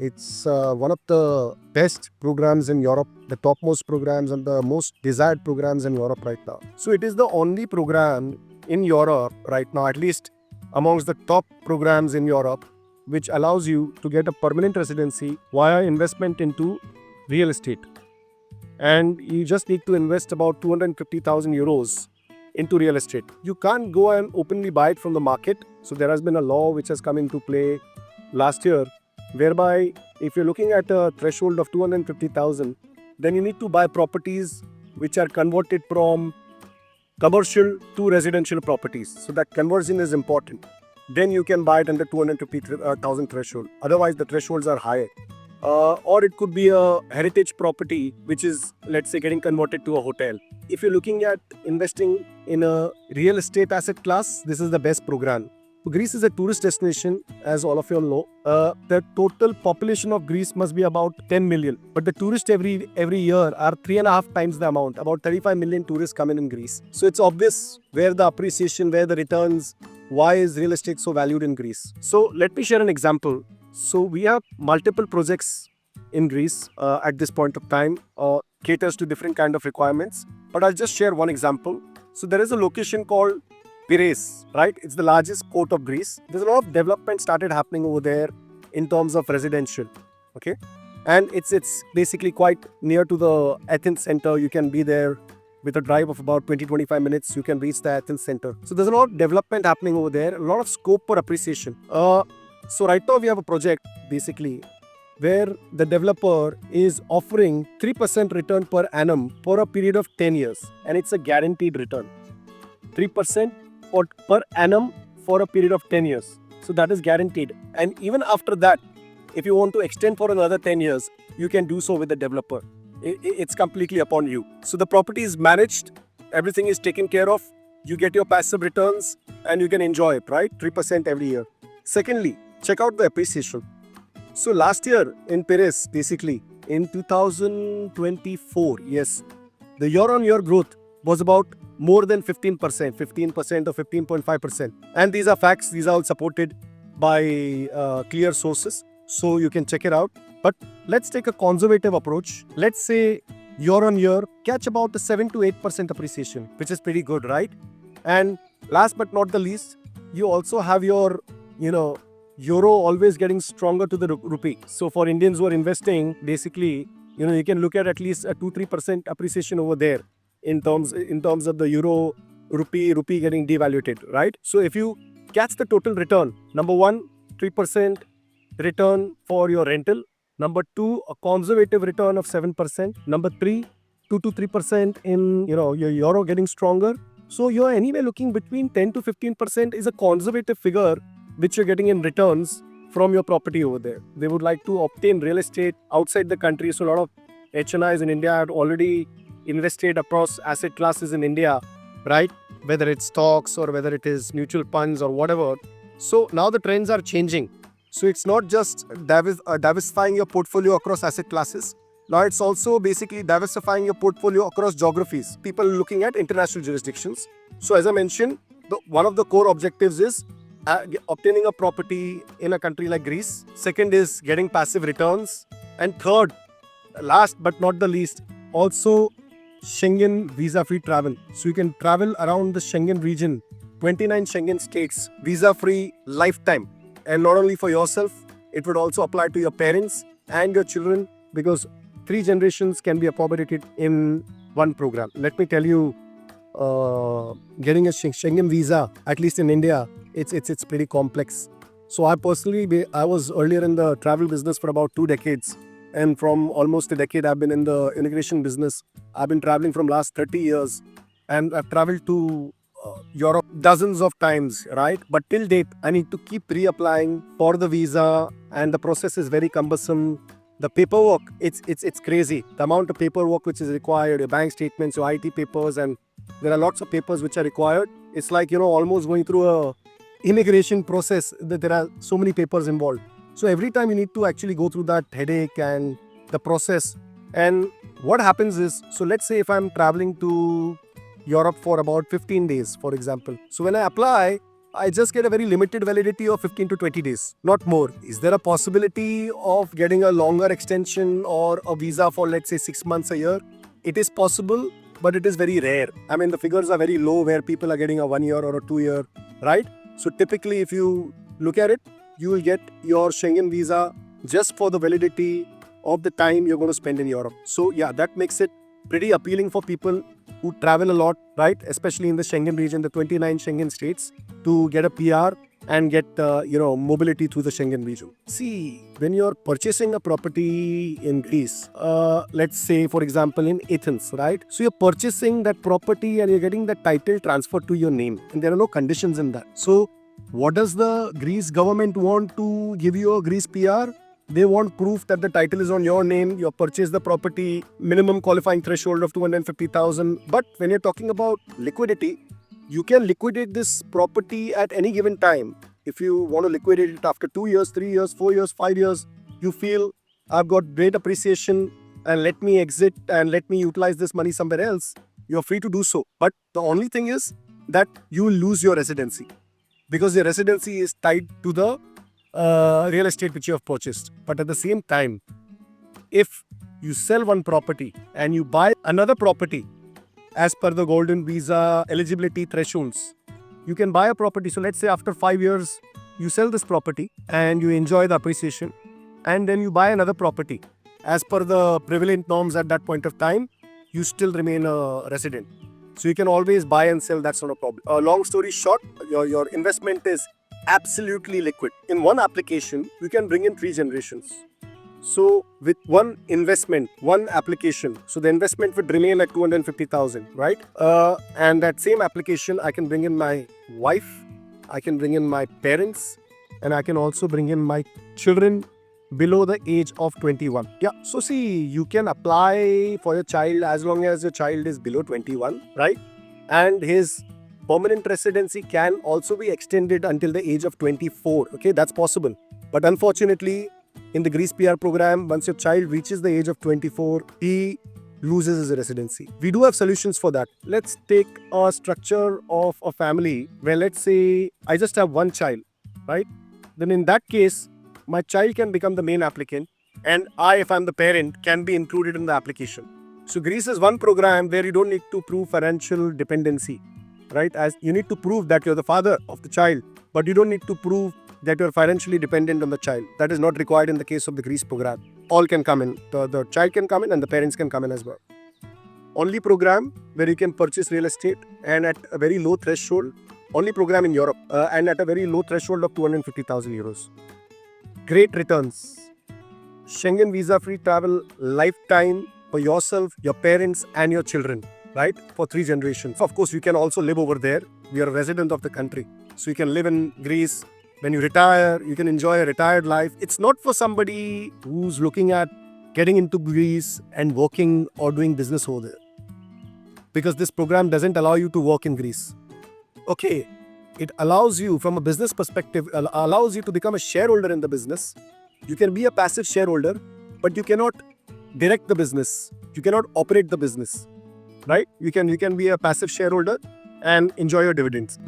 It's one of the best programs in Europe, the topmost programs and the most desired programs in Europe right now. So it is the only program in Europe right now, at least amongst the top programs in Europe, which allows you to get a permanent residency via investment into real estate. And you just need to invest about 250,000 euros into real estate. You can't go and openly buy it from the market. So there has been a law which has come into play last year, whereby if you're looking at a threshold of 250,000, then you need to buy properties which are converted from commercial to residential properties. So that conversion is important. Then you can buy it under 250,000 threshold. Otherwise, the thresholds are higher. Or it could be a heritage property which is, let's say, getting converted to a hotel. If you're looking at investing in a real estate asset class, this is the best program. Greece is a tourist destination, as all of you all know. The total population of Greece must be about 10 million. But the tourists every year are 3.5 times the amount. About 35 million tourists come in Greece. So it's obvious where the appreciation, where the returns, why is real estate so valued in Greece. So let me share an example. So we have multiple projects in Greece at this point of time, caters to different kind of requirements. But I'll just share one example. So there is a location called Piraeus, right? It's the largest port of Greece. There's a lot of development started happening over there in terms of residential, okay? And it's basically quite near to the Athens center. You can be there with a drive of about 20-25 minutes. You can reach the Athens center. So there's a lot of development happening over there, a lot of scope for appreciation. So right now we have a project basically where the developer is offering 3% return per annum for a period of 10 years. And it's a guaranteed return. 3% per annum for a period of 10 years. So that is guaranteed. And even after that, if you want to extend for another 10 years, you can do so with the developer. It's completely upon you. So the property is managed, everything is taken care of, you get your passive returns and you can enjoy it, right? 3% every year. Secondly, check out the appreciation. So last year in Paris, basically in 2024, yes, the year-on-year growth was about more than 15% or 15.5%. And these are facts, these are all supported by clear sources. So you can check it out. But let's take a conservative approach. Let's say year on year, catch about a 7 to 8% appreciation, which is pretty good, right? And last but not the least, you also have your, euro always getting stronger to the rupee. So for Indians who are investing, basically, you can look at least a 2-3% appreciation over there in terms of the euro rupee getting devaluated, right? So if you catch the total return, number one, 3% return for your rental. Number two, a conservative return of 7%. Number three, 2 to 3% in your euro getting stronger. So you're anyway looking between 10 to 15% is a conservative figure which you're getting in returns from your property over there. They would like to obtain real estate outside the country. So a lot of HNIs in India have already invested across asset classes in India, right? Whether it's stocks or whether it is mutual funds or whatever. So now the trends are changing. So it's not just diversifying your portfolio across asset classes. Now it's also basically diversifying your portfolio across geographies. People looking at international jurisdictions. So as I mentioned, one of the core objectives is obtaining a property in a country like Greece. Second is getting passive returns. And third, last but not the least, also Schengen visa-free travel. So you can travel around the Schengen region, 29 Schengen states, visa-free lifetime. And not only for yourself, it would also apply to your parents and your children because 3 generations can be accommodated in one program. Let me tell you, getting a Schengen visa, at least in India, it's pretty complex. So I was earlier in the travel business for about 2 decades. And from almost a decade, I've been in the immigration business. I've been traveling from last 30 years. And I've traveled to Europe dozens of times, right? But till date, I need to keep reapplying for the visa. And the process is very cumbersome. The paperwork, it's crazy. The amount of paperwork which is required, your bank statements, your IT papers, and there are lots of papers which are required. It's like, almost going through a immigration process. There are so many papers involved. So every time you need to actually go through that headache and the process. And what happens is, so let's say if I'm traveling to Europe for about 15 days, for example. So when I apply, I just get a very limited validity of 15 to 20 days, not more. Is there a possibility of getting a longer extension or a visa for, let's say, 6 months, a year? It is possible, but it is very rare. I mean, the figures are very low where people are getting a 1 year or a 2 year, right? So typically, if you look at it, you will get your Schengen visa just for the validity of the time you're going to spend in Europe. So yeah, that makes it pretty appealing for people who travel a lot, right? Especially in the Schengen region, the 29 Schengen states, to get a PR and get mobility through the Schengen region. See, when you're purchasing a property in Greece, let's say for example in Athens, right? So you're purchasing that property and you're getting the title transferred to your name, and there are no conditions in that. So what does the Greece government want to give you a Greece PR? They want proof that the title is on your name, you purchased the property, minimum qualifying threshold of 250,000. But when you're talking about liquidity, you can liquidate this property at any given time. If you want to liquidate it after 2 years, 3 years, 4 years, 5 years, you feel I've got great appreciation and let me exit and let me utilize this money somewhere else, you're free to do so. But the only thing is that you will lose your residency, because your residency is tied to the real estate which you have purchased. But at the same time, if you sell one property and you buy another property as per the golden visa eligibility thresholds, you can buy a property. So let's say after 5 years, you sell this property and you enjoy the appreciation, and then you buy another property. As per the prevalent norms at that point of time, you still remain a resident. So you can always buy and sell, that's not a problem. Long story short, your investment is absolutely liquid. In one application, you can bring in 3 generations. So with one investment, one application, so the investment would remain like 250,000, right? And that same application, I can bring in my wife, I can bring in my parents, and I can also bring in my children below the age of 21. Yeah, so see, you can apply for your child as long as your child is below 21, right? And his permanent residency can also be extended until the age of 24. Okay, that's possible. But unfortunately, in the Greece PR program, once your child reaches the age of 24, he loses his residency. We do have solutions for that. Let's take a structure of a family where, let's say, I just have one child, right? Then in that case, my child can become the main applicant, and I, if I'm the parent, can be included in the application. So Greece is one program where you don't need to prove financial dependency, right? As you need to prove that you're the father of the child, but you don't need to prove that you're financially dependent on the child. That is not required in the case of the Greece program. All can come in. The child can come in and the parents can come in as well. Only program where you can purchase real estate and at a very low threshold. Only program in Europe and at a very low threshold of 250,000 euros. Great returns. Schengen visa-free travel lifetime for yourself, your parents and your children, right? For 3 generations. Of course, you can also live over there. We are a resident of the country. So you can live in Greece. When you retire, you can enjoy a retired life. It's not for somebody who's looking at getting into Greece and working or doing business over there. Because this program doesn't allow you to work in Greece. Okay, it allows you from a business perspective, allows you to become a shareholder in the business. You can be a passive shareholder, but you cannot direct the business. You cannot operate the business, right? You can be a passive shareholder and enjoy your dividends.